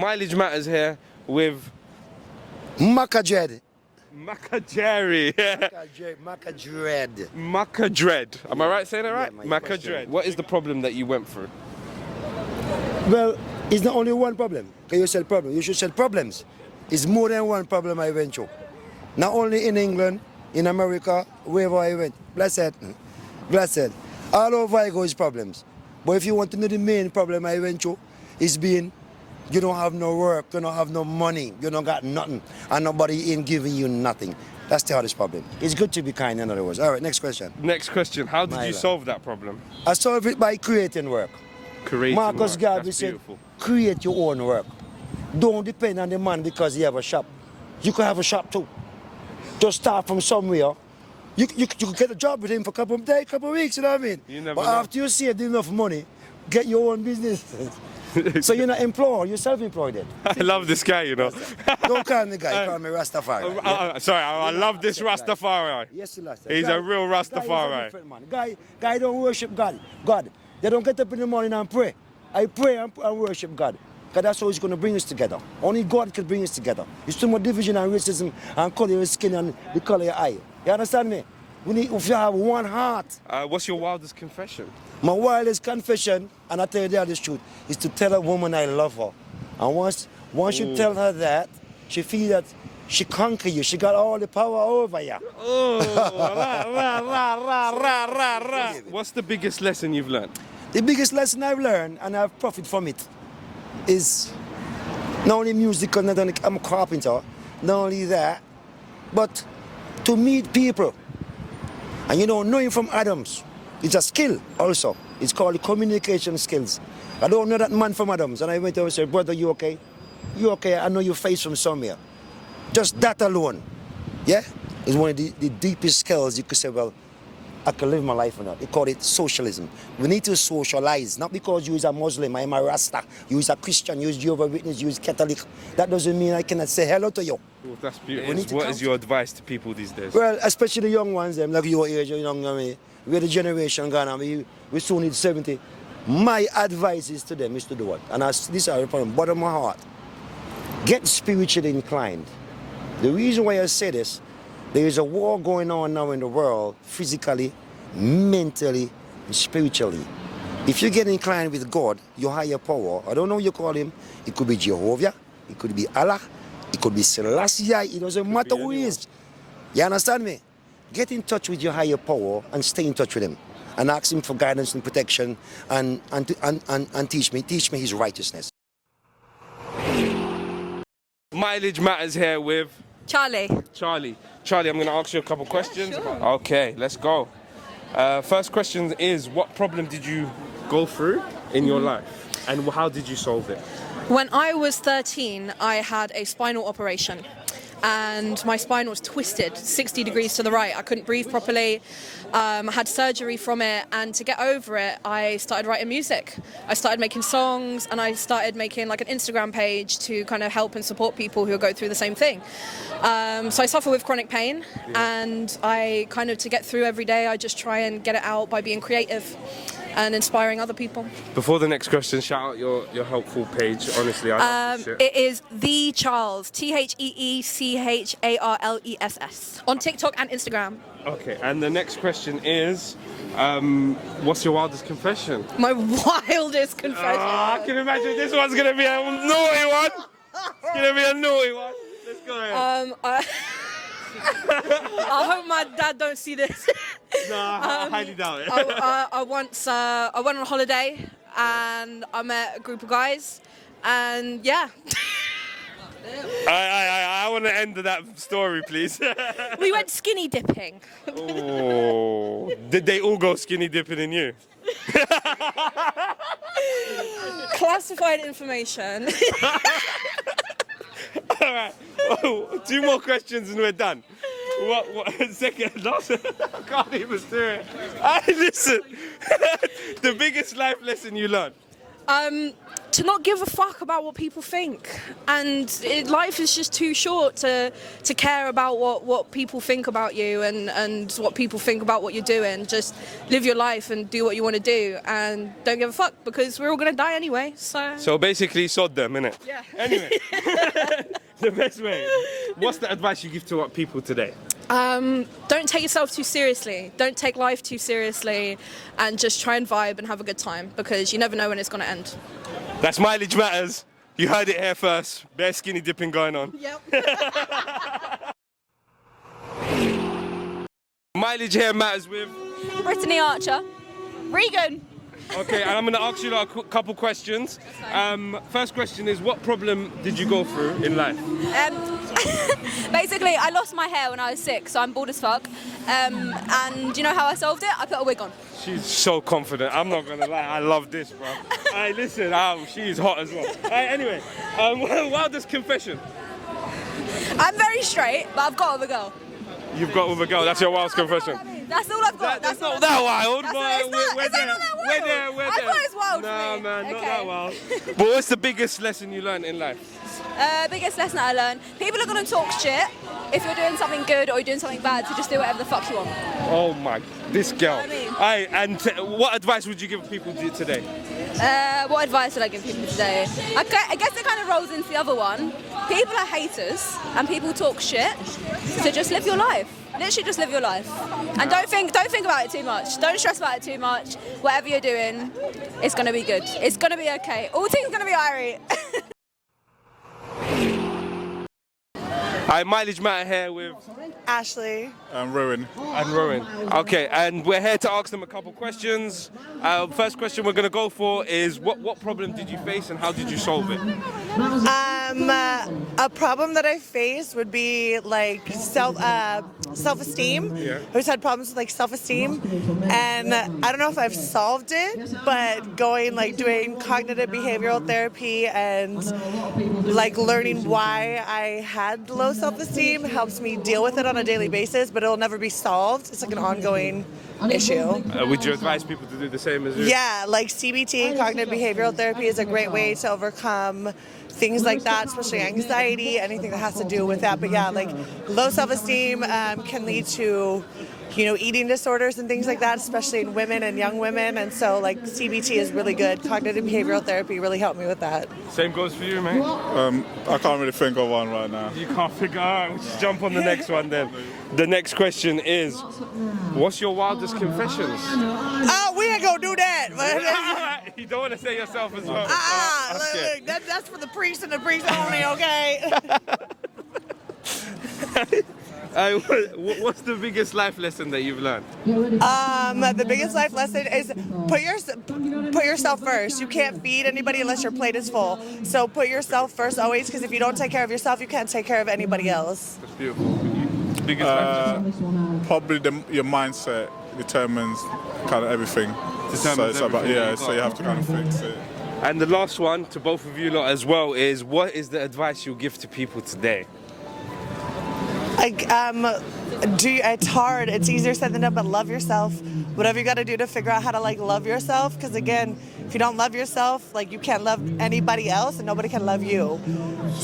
Mileage Matters here with Macadred. Macajeri. Macadred. Macadred. Am I right saying that right? Yeah, Macadred. What is the problem that you went through? Well, it's not only one problem. Can you sell problems? You should sell problems. It's more than one problem I went through. Not only in England, in America, wherever I went. Blessed. All over I go is problems. But if you want to know the main problem I went through, is being you don't have no work, you don't have no money, you don't got nothing, and nobody ain't giving you nothing. That's the hardest problem. It's good to be kind, in other words. All right, next question. Next question. How did you solve that problem? I solve it by creating work. Creating Marcus work. Garvey That's said, beautiful. create your own work. Don't depend on the man because he have a shop. You can have a shop too. Just start from somewhere. You could get a job with him for a couple of days, couple of weeks, you know what I mean? You never but know. after you saved enough money, get your own business. So you're not employed, you're self-employed then. I love this guy, you know. Don't call me guy, call me Rastafari. Yeah? Sorry, I love this Rastafari. Yes, He's a real Rastafari. Guy don't worship God. They don't get up in the morning and pray. I pray and worship God. Because that's how he's going to bring us together. Only God can bring us together. There's too much division and racism and color your skin and the color of your eye. You understand me? We need if you have one heart. What's your wildest confession? My wildest confession, and I tell you the honest truth, is to tell a woman I love her. And once you tell her that, she feels that she conquer you. She got all the power over you. What's the biggest lesson you've learned? The biggest lesson I've learned, and I've profited from it, is not only musical, not only I'm a carpenter, not only that, but to meet people. And you know, knowing from Adams, it's a skill also. It's called communication skills. I don't know that man from Adams, and I went over and said, brother, you okay? You okay? I know your face from somewhere. Just that alone, yeah, is one of the deepest skills you could say, well, I can live my life or not. They call it socialism. We need to socialize, not because you is a Muslim, I'm a Rasta, you is a Christian, you is Jehovah's Witness, you is Catholic. That doesn't mean I cannot say hello to you. Oh, that's beautiful. What is your advice to people these days? Well, especially the young ones, them, like your age, young, I mean, we're the generation gone, and we soon need 70. My advice is to them is to do what? And this is from the bottom of my heart. Get spiritually inclined. The reason why I say this, there is a war going on now in the world, physically, mentally, and spiritually. If you get inclined with God, your higher power, I don't know what you call him, it could be Jehovah, it could be Allah, it could be Selassie, it doesn't matter who he is. You understand me? Get in touch with your higher power and stay in touch with him. And ask him for guidance and protection and teach me his righteousness. Mileage Matters here with Charlie, I'm going to ask you a couple questions. Sure. Okay, let's go. First question is, what problem did you go through in your life? And how did you solve it? when I was 13, I had a spinal operation. And my spine was twisted 60 degrees to the right. I couldn't breathe properly. I had surgery from it, and to get over it, I started writing music. I started making songs, and I started making like an Instagram page to kind of help and support people who go through the same thing. So I suffer with chronic pain, and I kind of, to get through every day, I just try and get it out by being creative and inspiring other people. Before the next question, shout out your helpful page. Honestly, I love this shit. It is The Charles, TheeCharles, on TikTok and Instagram. Okay, and the next question is, what's your wildest confession? My wildest confession. I can imagine this one's gonna be a naughty one. It's gonna be a naughty one. Let's go ahead. I hope my dad don't see this. No, I highly doubt it. I went on a holiday and I met a group of guys, and yeah. I want to end that story, please. We went skinny dipping. Oh, did they all go skinny dipping in you? Classified information. All right. Oh, 2 more questions and we're done. Second, last, I can't even do it. Listen, the biggest life lesson you learned. To not give a fuck about what people think, and life is just too short to care about what people think about you and what people think about what you're doing. Just live your life and do what you want to do, and don't give a fuck because we're all gonna die anyway. So basically, sod them, innit? Yeah. Anyway, the best way. What's the advice you give to people today? Don't take yourself too seriously. Don't take life too seriously, and just try and vibe and have a good time because you never know when it's gonna end. That's Mileage Matters. You heard it here first. Bare skinny dipping going on. Yep. Mileage here matters with. Brittany Archer. Regan. Okay, and I'm going to ask you a couple questions. First question is, what problem did you go through in life? Basically, I lost my hair when I was 6, so I'm bald as fuck. And you know how I solved it? I put a wig on. She's so confident. I'm not going to lie. I love this, bro. Hey, listen, she's hot as well. Anyway, wildest confession? I'm very straight, but I've got with a girl. You've got with a girl. That's your wildest confession. That's all I've got. That's not that wild, but We're there. We're I there. thought it was wild. Nah, for me. man, not Okay. that wild. But what's the biggest lesson you learned in life? Biggest lesson that I learned: people are gonna talk shit if you're doing something good or you're doing something bad. So just do whatever the fuck you want. Oh my, this girl. You know what Aye, and what advice would you give people today? What advice would I give people today? I guess it kind of rolls into the other one. People are haters and people talk shit. So just live your life. Literally just live your life. And don't think about it too much. Don't stress about it too much. Whatever you're doing, it's gonna be good. It's gonna be okay. All things gonna be alright. Hi, Mileage Matter here with Ashley. Rowan. and Rowan. Okay, and we're here to ask them a couple questions. First question we're going to go for is what problem did you face and how did you solve it? A problem that I faced would be like self-esteem. Yeah. I just had problems with like self-esteem, and I don't know if I've solved it, but doing cognitive behavioral therapy and like learning why I had low self-esteem helps me deal with it on a daily basis, but it'll never be solved. It's like an ongoing issue. Would you advise people to do the same as you? Yeah, like CBT, cognitive behavioral therapy, is a great way to overcome things like that, especially anxiety, anything that has to do with that. But yeah, like low self-esteem can lead to, eating disorders and things like that, especially in women and young women. And so like CBT is really good. Cognitive behavioral therapy really helped me with that. Same goes for you, mate. I can't really think of one right now. You can't figure out. We'll just jump on the next one then. The next question is, what's your wildest confessions? Oh, we ain't gonna do that. You don't want to say yourself as well. Look, that's for the priest and the priest only, okay? What's the biggest life lesson that you've learned? The biggest life lesson is put yourself first. You can't feed anybody unless your plate is full. So put yourself first always, because if you don't take care of yourself, you can't take care of anybody else. That's beautiful. Biggest life lesson? Probably your mindset determines kind of everything. So it's about, so you have to kind of fix it. And the last one to both of you lot as well is, what is the advice you'll give to people today? It's hard. It's easier said than done, but love yourself. Whatever you got to do to figure out how to love yourself, because again, if you don't love yourself, you can't love anybody else, and nobody can love you.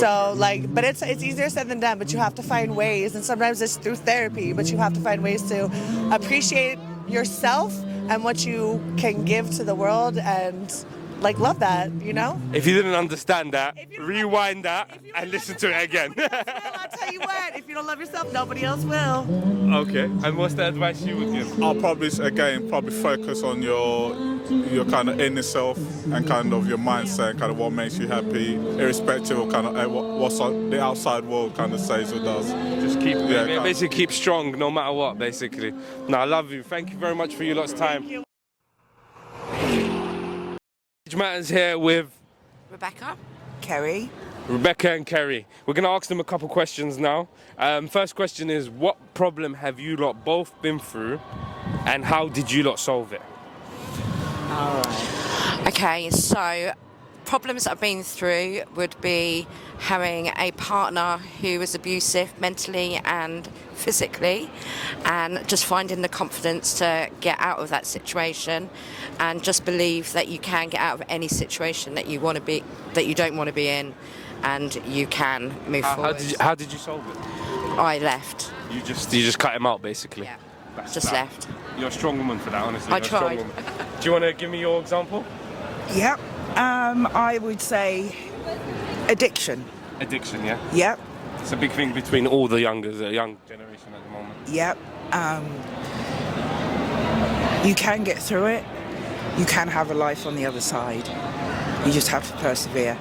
But it's easier said than done. But you have to find ways, and sometimes it's through therapy. But you have to find ways to appreciate yourself and what you can give to the world, and love that, If you didn't understand that, rewind that and listen to it again. I'll tell you what, if you don't love yourself, nobody else will. Okay, and what's the advice you would give? I'll probably focus on your kind of inner self and kind of your mindset and kind of what makes you happy, irrespective of kind of what the outside world kind of says or does. Just basically keep strong no matter what, basically. No, I love you. Thank you very much for your lot's time. Thank you. Matters here with Rebecca, Kerry. Rebecca and Kerry. We're going to ask them a couple questions now. First question is, what problem have you lot both been through and how did you lot solve it? Okay, so Problems I've been through would be having a partner who was abusive mentally and physically, and just finding the confidence to get out of that situation and just believe that you can get out of any situation that you want to be, that you don't want to be in, and you can move forward. How did you solve it? I left. You just cut him out, basically. Yeah. That's Just that. left. You're a strong woman for that, honestly. I You're a strong tried. woman. Do you want to give me your example? Yep. I would say addiction. Addiction, yeah. Yep. It's a big thing between all the young generation at the moment. Yep. You can get through it. You can have a life on the other side. You just have to persevere.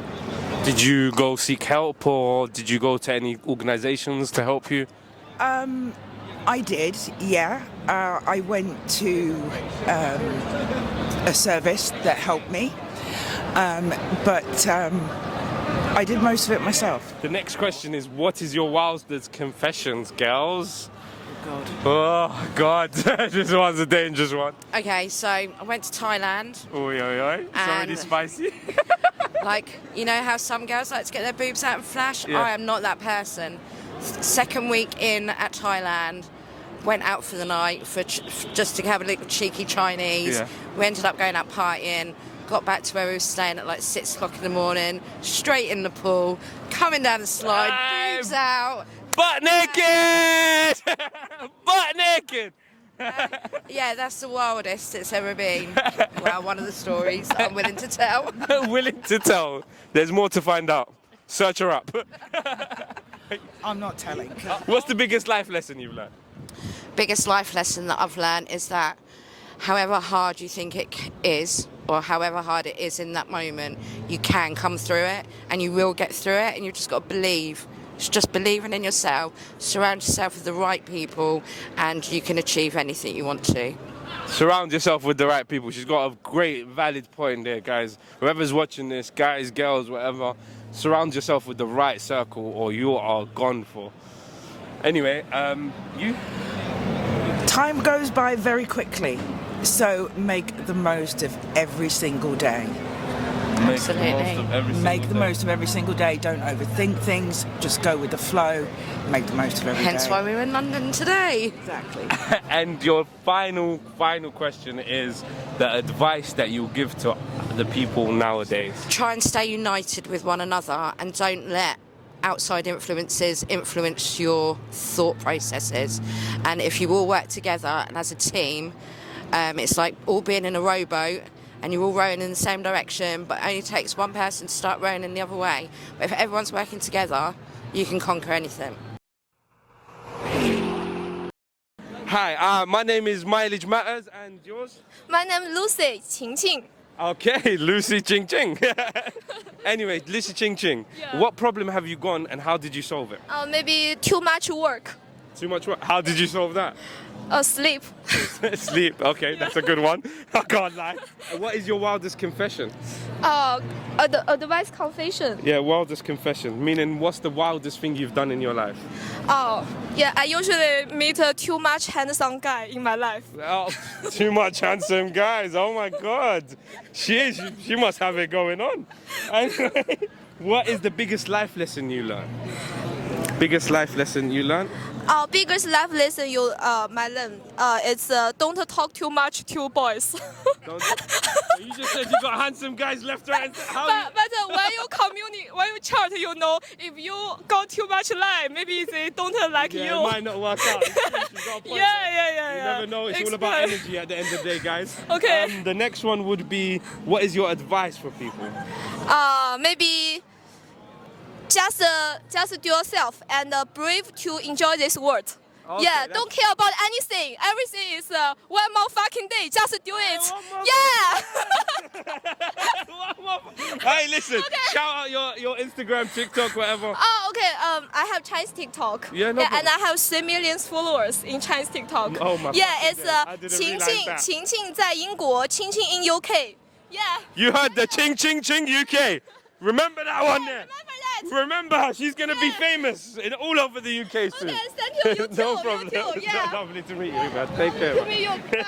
Did you go seek help, or did you go to any organizations to help you? I did, yeah. I went to a service that helped me, but I did most of it myself. The next question is, what is your wildest confessions, girls? God. Oh, God. This one's a dangerous one. Okay, so I went to Thailand. Oi, oi, oi. It's already And- spicy. Like, you know how some girls like to get their boobs out and flash? Yeah. I am not that person. Second week in at Thailand, went out for the night for just to have a little cheeky Chinese. Yeah. We ended up going out partying, got back to where we were staying at like 6 o'clock in the morning, straight in the pool, coming down the slide, Hey! boobs out. Butt naked! Butt naked! Yeah, that's the wildest it's ever been. Well, one of the stories I'm willing to tell. Willing to tell. There's more to find out. Search her up. I'm not telling. What's the biggest life lesson you've learned? Biggest life lesson that I've learned is that however hard you think it is, or however hard it is in that moment, you can come through it and you will get through it, and you've just got to believe. It's just believing in yourself, surround yourself with the right people, and you can achieve anything you want to. Surround yourself with the right people. She's got a great, valid point there, guys. Whoever's watching this, guys, girls, whatever, surround yourself with the right circle or you are gone for. Anyway, you? Time goes by very quickly, so make the most of every single day. Absolutely. Make the most of every single day. Don't overthink things. Just go with the flow. Make the most of every day. Hence why we're in London today. Exactly. And your final question is the advice that you give to the people nowadays. Try and stay united with one another, and don't let outside influences influence your thought processes. And if you all work together and as a team, it's like all being in a rowboat and you're all rowing in the same direction, but it only takes one person to start rowing in the other way. But if everyone's working together, you can conquer anything. Hi, my name is Mileage Matters, and yours? My name is Lucy Qing. Okay, Lucy Ching Ching. Anyway, Lucy Ching Ching, what problem have you gone and how did you solve it? Maybe too much work. Too much work. How did you solve that? Sleep. Sleep. Okay, that's a good one. I can't lie. What is your wildest confession? Advice confession. Yeah, wildest confession. Meaning, what's the wildest thing you've done in your life? I usually meet too much handsome guy in my life. Oh, too much handsome guys. Oh my God. She must have it going on. Anyway, what is the biggest life lesson you learned? Biggest life lesson you learned? Biggest life lesson you learn is don't talk too much to boys. You just said you got handsome guys left, right, and center. But when you chat, you know, if you go too much lie, maybe they don't like Yeah, you. it might not work out. She's got a point there. Yeah. You never know. It's all about energy at the end of the day, guys. Okay. The next one would be, what is your advice for people? Maybe just do yourself and brave to enjoy this world. Okay, Yeah, that's- don't care about anything. Everything is one more fucking day. Just do it. one more Yeah. Hey, listen. Shout out your Instagram, TikTok, whatever. Okay. I have Chinese TikTok. Yeah, no and problem. I have 3 million followers in Chinese TikTok. Oh my Yeah, fucking it's days. I didn't realize that. 晴晴在英国，晴晴 in UK. Yeah. You heard the Ching Ching Ching UK. Remember that one there. Remember that. Remember her. She's going to be famous all over the UK soon. Okay, thank you. You too. No problem. You too. Yeah. Lovely to meet you, man. Take care. To meet you.